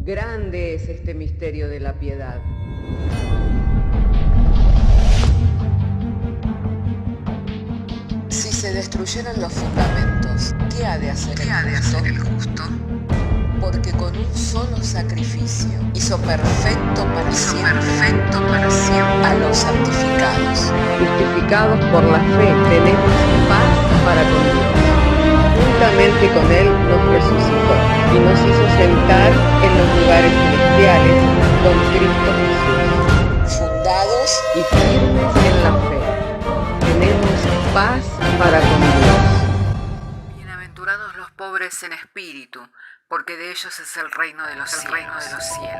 Grande es este misterio de la piedad. Si se destruyeran los fundamentos, ¿qué ha de hacer el justo? Porque con un solo sacrificio hizo perfecto para siempre a los santificados. Justificados por la fe, tenemos paz para con Dios. Juntamente con Él nos resucitó y nos hizo sentar en los lugares celestiales con Cristo Jesús. Fundados Y firmes en la fe, tenemos paz para con Dios. Bienaventurados los pobres en espíritu, porque de ellos es el reino de los cielos.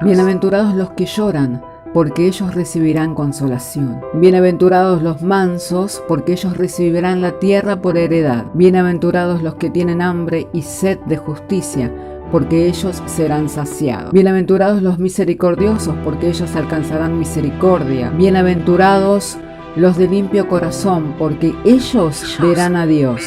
Bienaventurados los que lloran, porque ellos recibirán consolación. Bienaventurados los mansos, porque ellos recibirán la tierra por heredad. Bienaventurados los que tienen hambre y sed de justicia, porque ellos serán saciados. Bienaventurados los misericordiosos, porque ellos alcanzarán misericordia. Bienaventurados los de limpio corazón, porque ellos verán a Dios.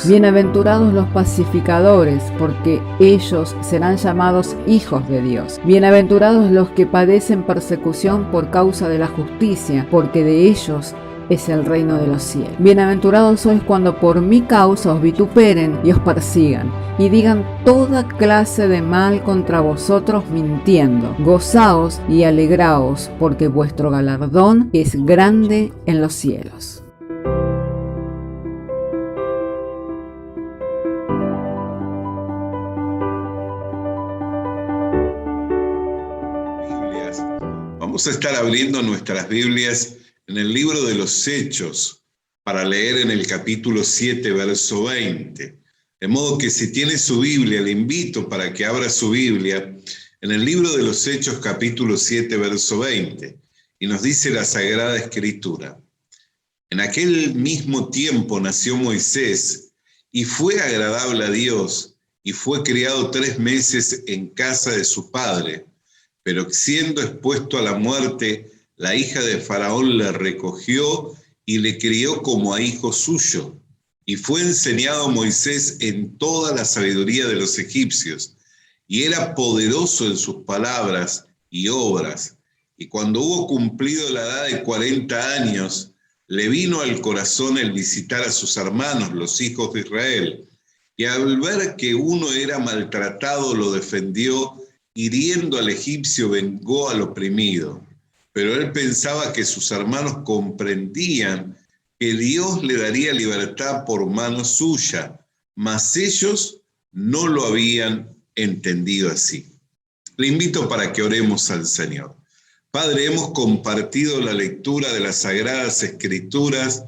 Bienaventurados los pacificadores, porque ellos serán llamados hijos de Dios. Bienaventurados los que padecen persecución por causa de la justicia, porque de ellos es el reino de los cielos. Bienaventurados sois cuando por mi causa os vituperen y os persigan, y digan toda clase de mal contra vosotros mintiendo. Gozaos y alegraos, porque vuestro galardón es grande en los cielos. Vamos a estar abriendo nuestras Biblias en el libro de los Hechos para leer en el capítulo 7, verso 20. De modo que si tiene su Biblia, le invito para que abra su Biblia en el libro de los Hechos, capítulo 7, verso 20. Y nos dice la Sagrada Escritura: en aquel mismo tiempo nació Moisés y fue agradable a Dios y fue criado 3 meses en casa de su padre. Pero siendo expuesto a la muerte, la hija de Faraón le recogió y le crió como a hijo suyo. Y fue enseñado Moisés en toda la sabiduría de los egipcios, y era poderoso en sus palabras y obras. Y cuando hubo cumplido la edad de 40 años, le vino al corazón el visitar a sus hermanos, los hijos de Israel. Y al ver que uno era maltratado, lo defendió, hiriendo al egipcio, vengó al oprimido. Pero él pensaba que sus hermanos comprendían que Dios le daría libertad por mano suya, mas ellos no lo habían entendido así. Le invito para que oremos al Señor. Padre, hemos compartido la lectura de las Sagradas Escrituras.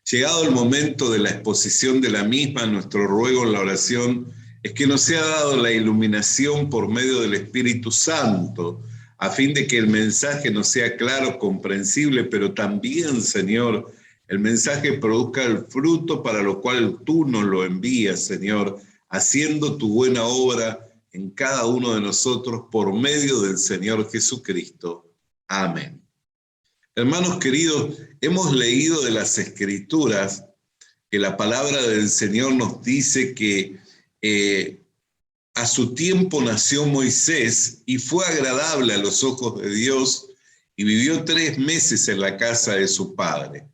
Llegado el momento de la exposición de la misma, nuestro ruego en la oración es que nos sea dado la iluminación por medio del Espíritu Santo, a fin de que el mensaje nos sea claro, comprensible, pero también, Señor, el mensaje produzca el fruto para lo cual tú nos lo envías, Señor, haciendo tu buena obra en cada uno de nosotros por medio del Señor Jesucristo. Amén. Hermanos queridos, hemos leído de las Escrituras que la palabra del Señor nos dice que a su tiempo nació Moisés y fue agradable a los ojos de Dios y vivió 3 meses en la casa de su padre.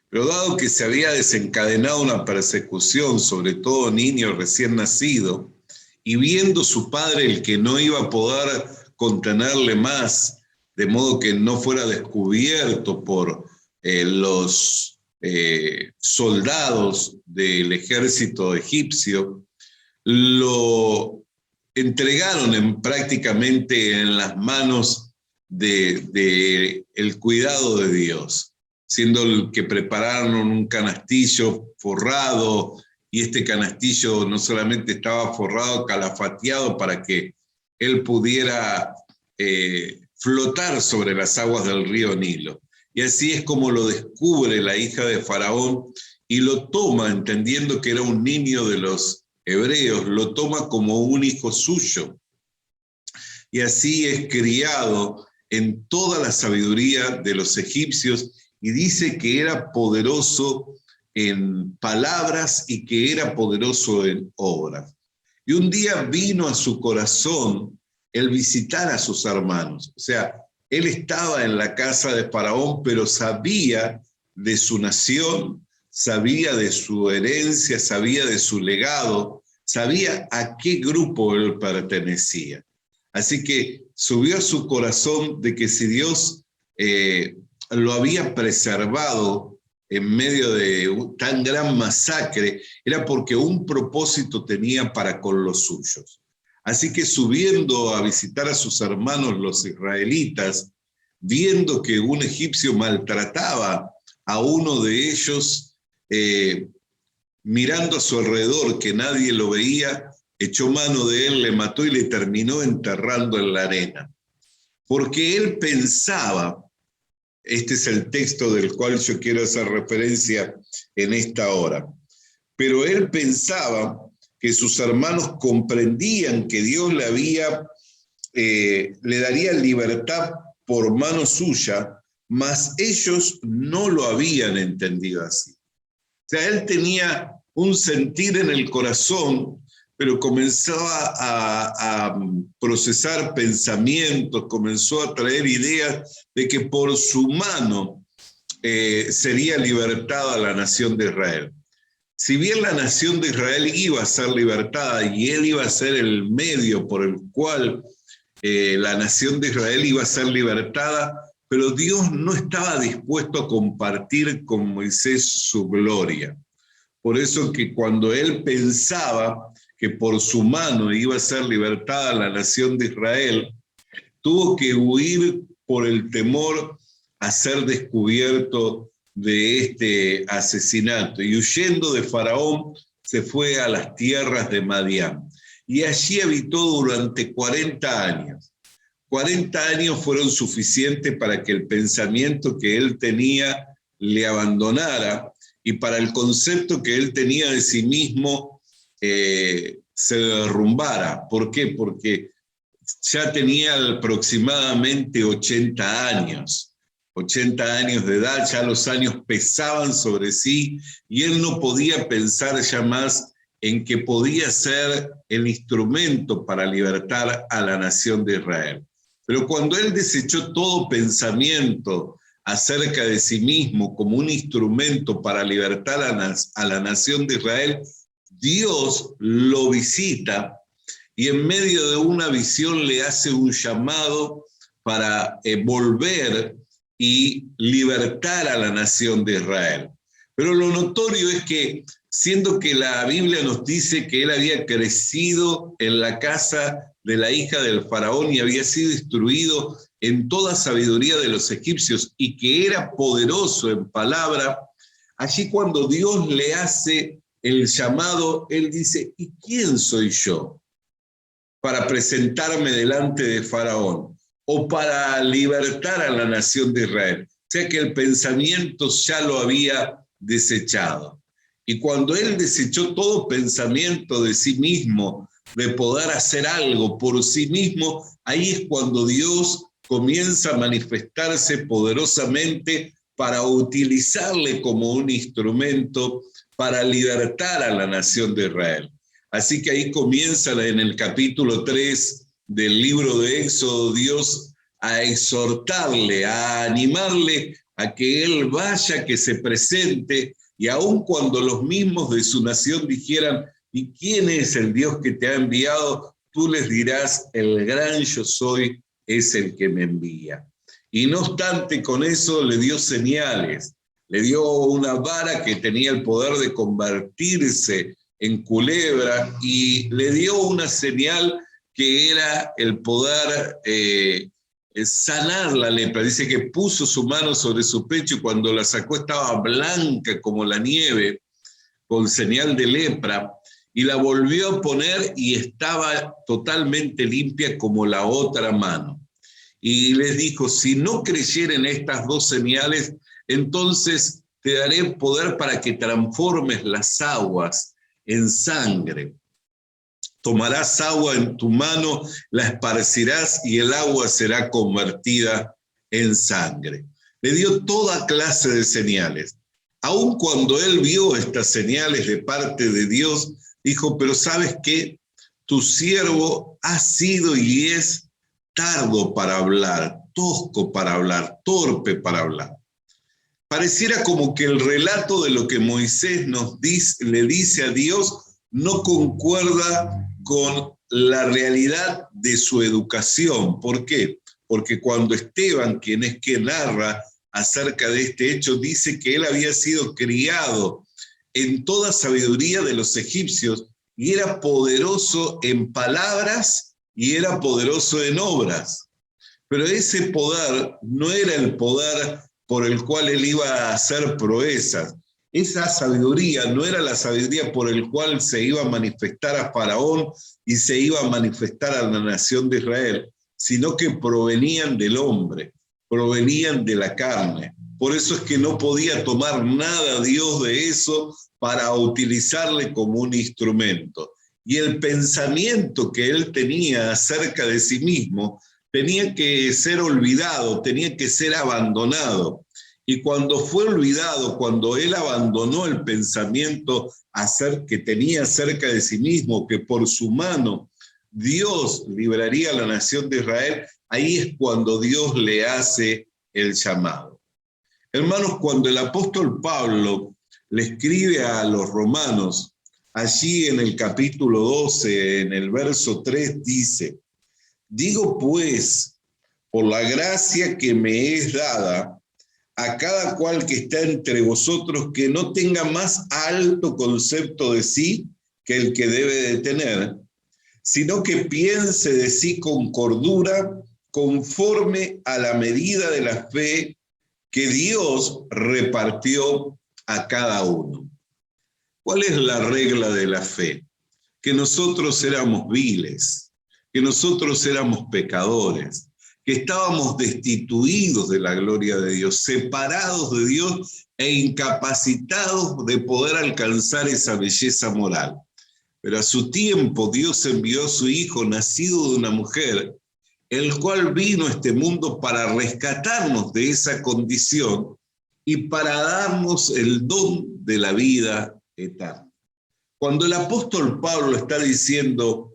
Pero dado que se había desencadenado una persecución, sobre todo niño recién nacido, y viendo su padre el que no iba a poder contenerle más, de modo que no fuera descubierto por los soldados del ejército egipcio, lo entregaron prácticamente en las manos de el cuidado de Dios, siendo el que prepararon un canastillo forrado, y este canastillo no solamente estaba forrado, calafateado para que él pudiera flotar sobre las aguas del río Nilo. Y así es como lo descubre la hija de Faraón y lo toma, entendiendo que era un niño de los hebreos, lo toma como un hijo suyo. Y así es criado en toda la sabiduría de los egipcios, y dice que era poderoso en palabras y que era poderoso en obras. Y un día vino a su corazón el visitar a sus hermanos. O sea, él estaba en la casa de Faraón, pero sabía de su nación, sabía de su herencia, sabía de su legado, sabía a qué grupo él pertenecía. Así que subió a su corazón de que si Dios lo había preservado en medio de tan gran masacre, era porque un propósito tenía para con los suyos. Así que subiendo a visitar a sus hermanos los israelitas, viendo que un egipcio maltrataba a uno de ellos, mirando a su alrededor que nadie lo veía, echó mano de él, le mató y le terminó enterrando en la arena. Porque él pensaba, este es el texto del cual yo quiero hacer referencia en esta hora, pero él pensaba que sus hermanos comprendían que Dios le daría libertad por mano suya, mas ellos no lo habían entendido así. O sea, él tenía un sentir en el corazón, pero comenzó a procesar pensamientos, comenzó a traer ideas de que por su mano sería libertada la nación de Israel. Si bien la nación de Israel iba a ser libertada y él iba a ser el medio por el cual la nación de Israel iba a ser libertada, pero Dios no estaba dispuesto a compartir con Moisés su gloria. Por eso que cuando él pensaba que por su mano iba a ser libertada la nación de Israel, tuvo que huir por el temor a ser descubierto de este asesinato. Y huyendo de Faraón, se fue a las tierras de Madián. Y allí habitó durante 40 años. 40 años fueron suficientes para que el pensamiento que él tenía le abandonara y para el concepto que él tenía de sí mismo se derrumbara. ¿Por qué? Porque ya tenía aproximadamente 80 años. 80 años de edad, ya los años pesaban sobre sí y él no podía pensar ya más en que podía ser el instrumento para libertar a la nación de Israel. Pero cuando él desechó todo pensamiento acerca de sí mismo como un instrumento para libertar a la nación de Israel, Dios lo visita y en medio de una visión le hace un llamado para volver y libertar a la nación de Israel. Pero lo notorio es que, siendo que la Biblia nos dice que él había crecido en la casa de la hija del faraón y había sido instruido en toda sabiduría de los egipcios y que era poderoso en palabra, allí cuando Dios le hace el llamado, él dice, ¿y quién soy yo para presentarme delante de Faraón o para libertar a la nación de Israel? O sea que el pensamiento ya lo había desechado. Y cuando él desechó todo pensamiento de sí mismo, de poder hacer algo por sí mismo, ahí es cuando Dios comienza a manifestarse poderosamente para utilizarle como un instrumento para libertar a la nación de Israel. Así que ahí comienza en el capítulo 3 del libro de Éxodo, Dios a exhortarle, a animarle a que él vaya, que se presente, y aun cuando los mismos de su nación dijeran, ¿y quién es el Dios que te ha enviado? Tú les dirás, el gran yo soy es el que me envía. Y no obstante, con eso le dio señales, le dio una vara que tenía el poder de convertirse en culebra y le dio una señal que era el poder sanar la lepra. Dice que puso su mano sobre su pecho y cuando la sacó estaba blanca como la nieve, con señal de lepra, y la volvió a poner y estaba totalmente limpia como la otra mano. Y les dijo, si no creyeren estas dos señales, entonces te daré poder para que transformes las aguas en sangre. Tomarás agua en tu mano, la esparcirás y el agua será convertida en sangre. Le dio toda clase de señales. Aun cuando él vio estas señales de parte de Dios, dijo, pero ¿sabes qué? Tu siervo ha sido y es tardo para hablar, tosco para hablar, torpe para hablar. Pareciera como que el relato de lo que Moisés le dice a Dios no concuerda con la realidad de su educación. ¿Por qué? Porque cuando Esteban, quien es que narra acerca de este hecho, dice que él había sido criado en toda sabiduría de los egipcios y era poderoso en palabras y era poderoso en obras. Pero ese poder no era el poder por el cual él iba a hacer proezas. Esa sabiduría no era la sabiduría por el cual se iba a manifestar a Faraón y se iba a manifestar a la nación de Israel, sino que provenían del hombre, provenían de la carne. Por eso es que no podía tomar nada Dios de eso para utilizarle como un instrumento. Y el pensamiento que él tenía acerca de sí mismo tenía que ser olvidado, tenía que ser abandonado. Y cuando fue olvidado, cuando él abandonó el pensamiento que tenía acerca de sí mismo, que por su mano Dios libraría a la nación de Israel, ahí es cuando Dios le hace el llamado. Hermanos, cuando el apóstol Pablo le escribe a los romanos, allí en el capítulo 12, en el verso 3, dice: digo pues, por la gracia que me es dada, a cada cual que está entre vosotros, que no tenga más alto concepto de sí que el que debe de tener, sino que piense de sí con cordura, conforme a la medida de la fe que Dios repartió a cada uno. ¿Cuál es la regla de la fe? Que nosotros éramos viles, que nosotros éramos pecadores, que estábamos destituidos de la gloria de Dios, separados de Dios e incapacitados de poder alcanzar esa belleza moral. Pero a su tiempo Dios envió a su Hijo, nacido de una mujer, el cual vino a este mundo para rescatarnos de esa condición y para darnos el don de la vida eterna. Cuando el apóstol Pablo está diciendo,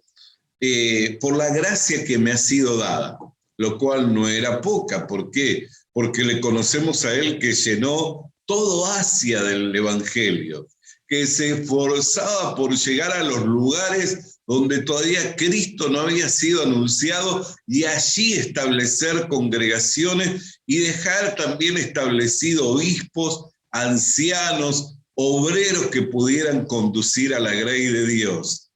por la gracia que me ha sido dada, lo cual no era poca. ¿Por qué? Porque le conocemos a él que llenó todo Asia del Evangelio, que se esforzaba por llegar a los lugares donde todavía Cristo no había sido anunciado y allí establecer congregaciones y dejar también establecidos obispos, ancianos, obreros que pudieran conducir a la grey de Dios.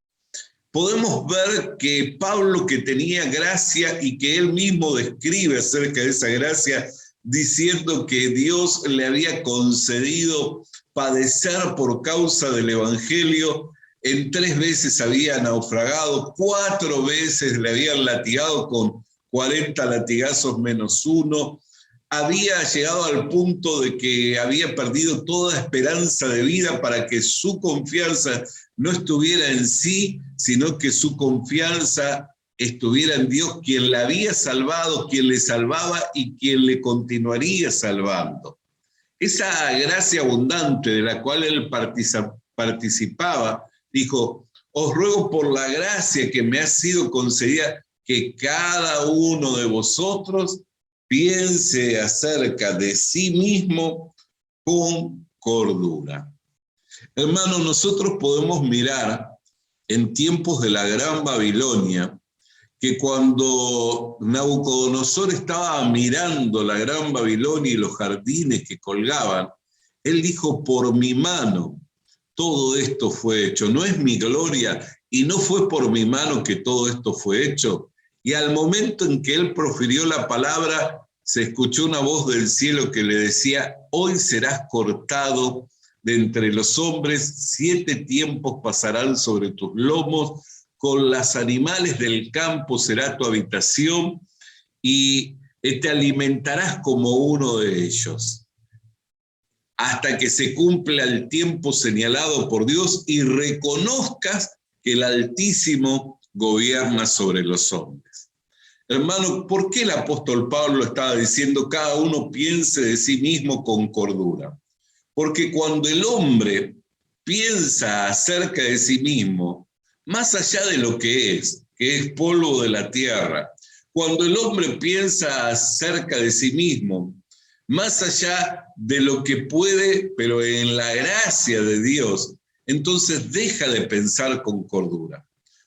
Podemos ver que Pablo, que tenía gracia y que él mismo describe acerca de esa gracia, diciendo que Dios le había concedido padecer por causa del Evangelio, en 3 veces había naufragado, 4 veces le habían latigado con 40 latigazos menos 1, había llegado al punto de que había perdido toda esperanza de vida para que su confianza no estuviera en sí, sino que su confianza estuviera en Dios, quien la había salvado, quien le salvaba y quien le continuaría salvando. Esa gracia abundante de la cual él participaba, dijo: os ruego por la gracia que me ha sido concedida, que cada uno de vosotros piense acerca de sí mismo con cordura. Hermanos, nosotros podemos mirar en tiempos de la Gran Babilonia, que cuando Nabucodonosor estaba mirando la Gran Babilonia y los jardines que colgaban, él dijo: por mi mano todo esto fue hecho, no es mi gloria y no fue por mi mano que todo esto fue hecho. Y al momento en que él profirió la palabra, se escuchó una voz del cielo que le decía: hoy serás cortado de entre los hombres, 7 tiempos pasarán sobre tus lomos, con los animales del campo será tu habitación y te alimentarás como uno de ellos, hasta que se cumpla el tiempo señalado por Dios y reconozcas que el Altísimo gobierna sobre los hombres. Hermano, ¿por qué el apóstol Pablo estaba diciendo cada uno piense de sí mismo con cordura? Porque cuando el hombre piensa acerca de sí mismo, más allá de lo que es, que es polvo de la tierra. Cuando el hombre piensa acerca de sí mismo, más allá de lo que puede, pero en la gracia de Dios, entonces deja de pensar con cordura.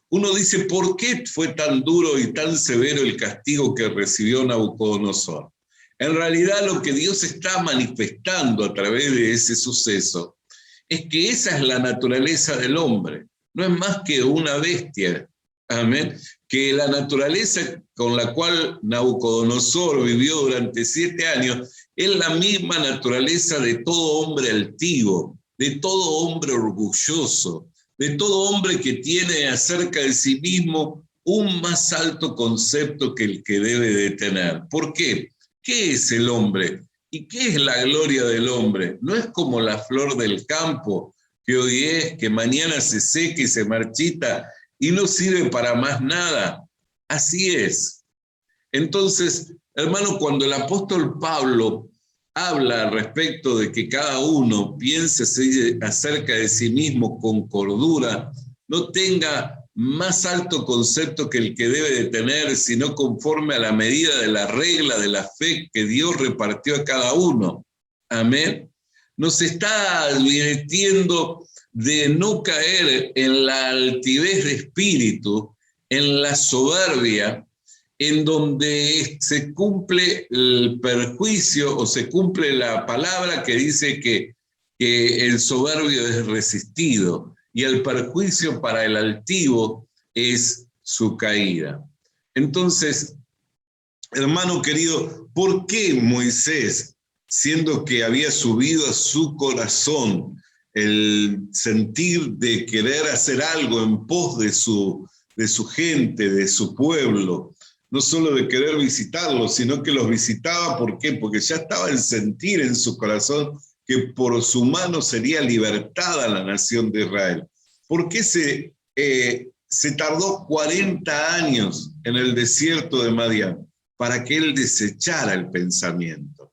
Uno dice, ¿por qué fue tan duro y tan severo el castigo que recibió Nabucodonosor? En realidad lo que Dios está manifestando a través de ese suceso es que esa es la naturaleza del hombre. No es más que una bestia, amén, que la naturaleza con la cual Nabucodonosor vivió durante 7 años es la misma naturaleza de todo hombre altivo, de todo hombre orgulloso, de todo hombre que tiene acerca de sí mismo un más alto concepto que el que debe de tener. ¿Por qué? ¿Qué es el hombre? ¿Y qué es la gloria del hombre? No es como la flor del campo, que hoy es, que mañana se seca y se marchita y no sirve para más nada. Así es. Entonces, hermano, cuando el apóstol Pablo habla al respecto de que cada uno piense acerca de sí mismo con cordura, no tenga más alto concepto que el que debe de tener, sino conforme a la medida de la regla de la fe que Dios repartió a cada uno. Amén. Nos está advirtiendo de no caer en la altivez de espíritu, en la soberbia, en donde se cumple el perjuicio o se cumple la palabra que dice que el soberbio es resistido y el perjuicio para el altivo es su caída. Entonces, hermano querido, ¿por qué Moisés, siendo que había subido a su corazón el sentir de querer hacer algo en pos de su gente, de su pueblo, no solo de querer visitarlos, sino que los visitaba? ¿Por qué? Porque ya estaba el sentir en su corazón que por su mano sería libertada la nación de Israel. ¿Por qué se tardó 40 años en el desierto de Madián? Para que él desechara el pensamiento,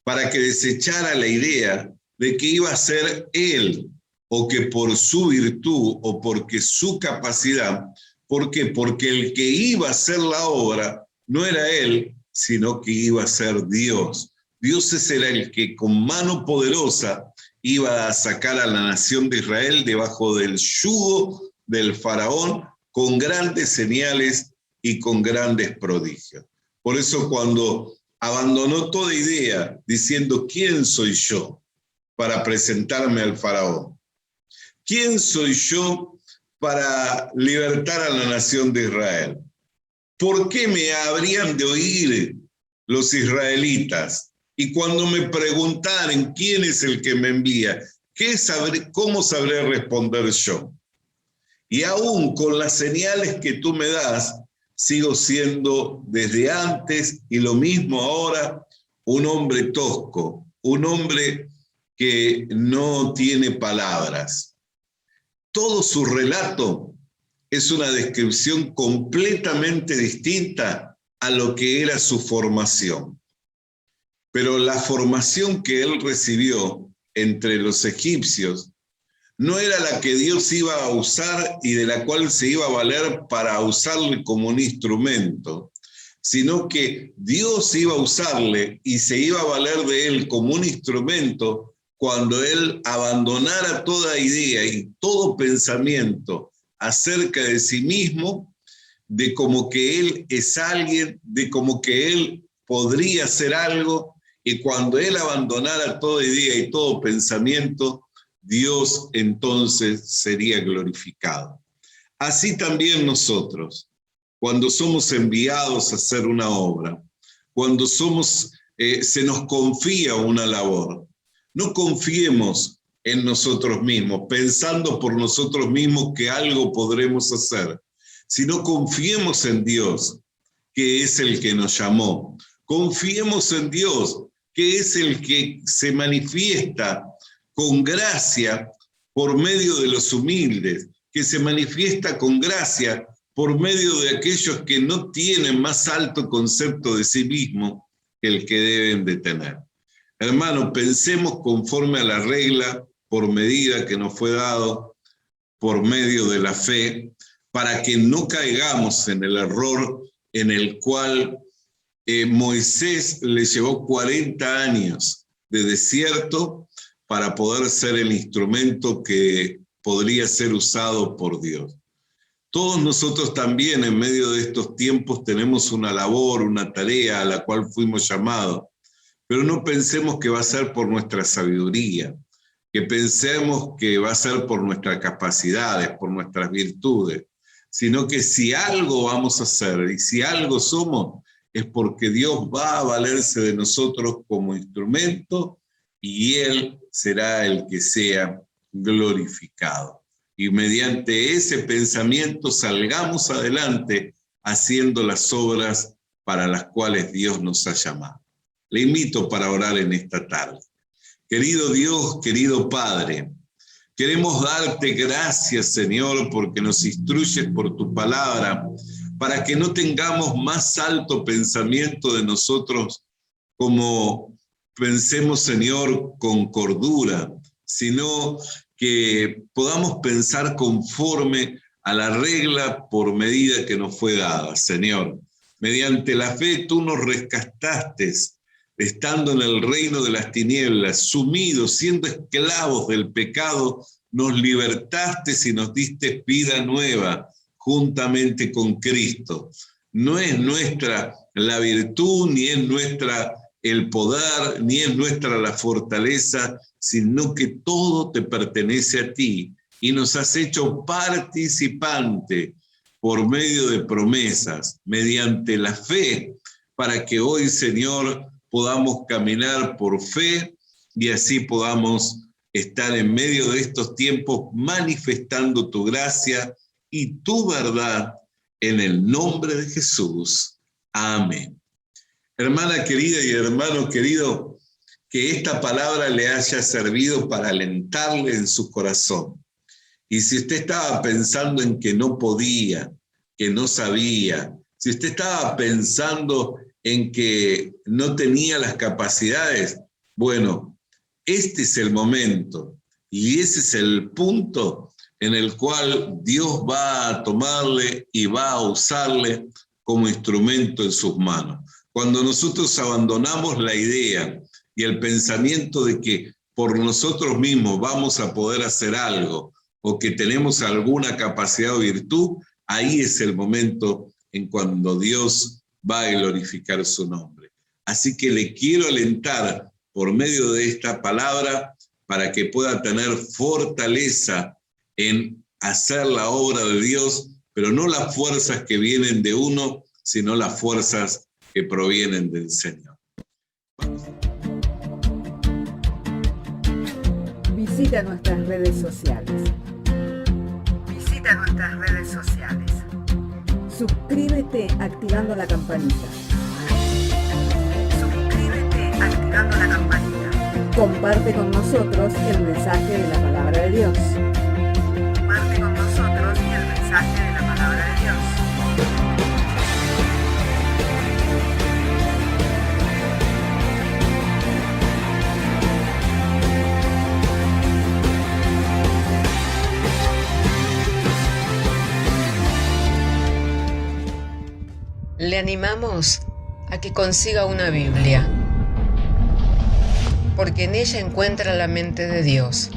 para que desechara la idea de que iba a ser él, o que por su virtud, o porque su capacidad. ¿Por qué? Porque el que iba a hacer la obra no era él, sino que iba a ser Dios. Dios era el que con mano poderosa iba a sacar a la nación de Israel debajo del yugo del faraón con grandes señales y con grandes prodigios. Por eso cuando abandonó toda idea diciendo, ¿quién soy yo para presentarme al faraón? ¿Quién soy yo para libertar a la nación de Israel? ¿Por qué me habrían de oír los israelitas? Y cuando me preguntaren quién es el que me envía, ¿cómo sabré responder yo? Y aún con las señales que tú me das, sigo siendo desde antes y lo mismo ahora, un hombre tosco, un hombre que no tiene palabras. Todo su relato es una descripción completamente distinta a lo que era su formación. Pero la formación que él recibió entre los egipcios no era la que Dios iba a usar y de la cual se iba a valer para usarle como un instrumento, sino que Dios iba a usarle y se iba a valer de él como un instrumento cuando él abandonara toda idea y todo pensamiento acerca de sí mismo, de como que él es alguien, de como que él podría hacer algo, y cuando él abandonara toda idea y todo pensamiento, Dios entonces sería glorificado. Así también nosotros, cuando somos enviados a hacer una obra, cuando se nos confía una labor, no confiemos en nosotros mismos, pensando por nosotros mismos que algo podremos hacer, sino confiemos en Dios, que es el que nos llamó. Confiemos en Dios, que es el que se manifiesta con gracia por medio de los humildes, que se manifiesta con gracia por medio de aquellos que no tienen más alto concepto de sí mismo que el que deben de tener. Hermano, pensemos conforme a la regla por medida que nos fue dado por medio de la fe, para que no caigamos en el error en el cual Moisés le llevó 40 años de desierto para poder ser el instrumento que podría ser usado por Dios. Todos nosotros también en medio de estos tiempos tenemos una labor, una tarea a la cual fuimos llamados, pero no pensemos que va a ser por nuestra sabiduría, que pensemos que va a ser por nuestras capacidades, por nuestras virtudes, sino que si algo vamos a hacer y si algo somos, es porque Dios va a valerse de nosotros como instrumento y Él será el que sea glorificado. Y mediante ese pensamiento salgamos adelante haciendo las obras para las cuales Dios nos ha llamado. Le invito para orar en esta tarde. Querido Dios, querido Padre, queremos darte gracias, Señor, porque nos instruyes por tu palabra, para que no tengamos más alto pensamiento de nosotros como pensemos, Señor, con cordura, sino que podamos pensar conforme a la regla por medida que nos fue dada, Señor. Mediante la fe tú nos rescataste, estando en el reino de las tinieblas, sumidos, siendo esclavos del pecado, nos libertaste y nos diste vida nueva, juntamente con Cristo. No es nuestra la virtud, ni es nuestra el poder, ni es nuestra la fortaleza, sino que todo te pertenece a ti y nos has hecho participante por medio de promesas, mediante la fe, para que hoy, Señor, podamos caminar por fe y así podamos estar en medio de estos tiempos manifestando tu gracia y tu verdad en el nombre de Jesús. Amén. Hermana querida y hermano querido, que esta palabra le haya servido para alentarle en su corazón. Y si usted estaba pensando en que no podía, que no sabía, si usted estaba pensando en que no tenía las capacidades, bueno, este es el momento y ese es el punto en el cual Dios va a tomarle y va a usarle como instrumento en sus manos. Cuando nosotros abandonamos la idea y el pensamiento de que por nosotros mismos vamos a poder hacer algo o que tenemos alguna capacidad o virtud, ahí es el momento en cuando Dios va a glorificar su nombre. Así que le quiero alentar por medio de esta palabra para que pueda tener fortaleza en hacer la obra de Dios, pero no las fuerzas que vienen de uno, sino las fuerzas que provienen del Señor. Visita nuestras redes sociales. Visita nuestras redes sociales. Suscríbete activando la campanita. Suscríbete activando la campanita. Comparte con nosotros el mensaje de la palabra de Dios. Comparte con nosotros el mensaje de la palabra de Dios. Le animamos a que consiga una Biblia, porque en ella encuentra la mente de Dios,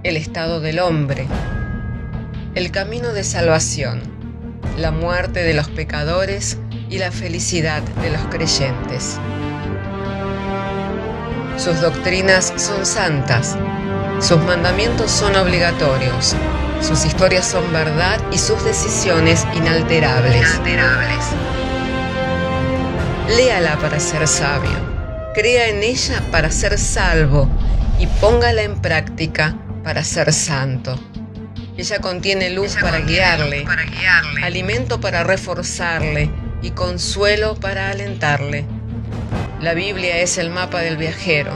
el estado del hombre, el camino de salvación, la muerte de los pecadores y la felicidad de los creyentes. Sus doctrinas son santas, sus mandamientos son obligatorios, sus historias son verdad y sus decisiones inalterables. Léala para ser sabio, crea en ella para ser salvo y póngala en práctica para ser santo. Ella contiene luz para guiarle, alimento para reforzarle y consuelo para alentarle. La Biblia es el mapa del viajero,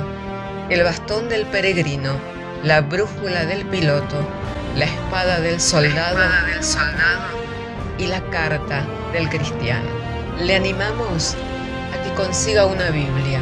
el bastón del peregrino, la brújula del piloto, la espada del soldado y la carta del cristiano. Le animamos a que consiga una Biblia,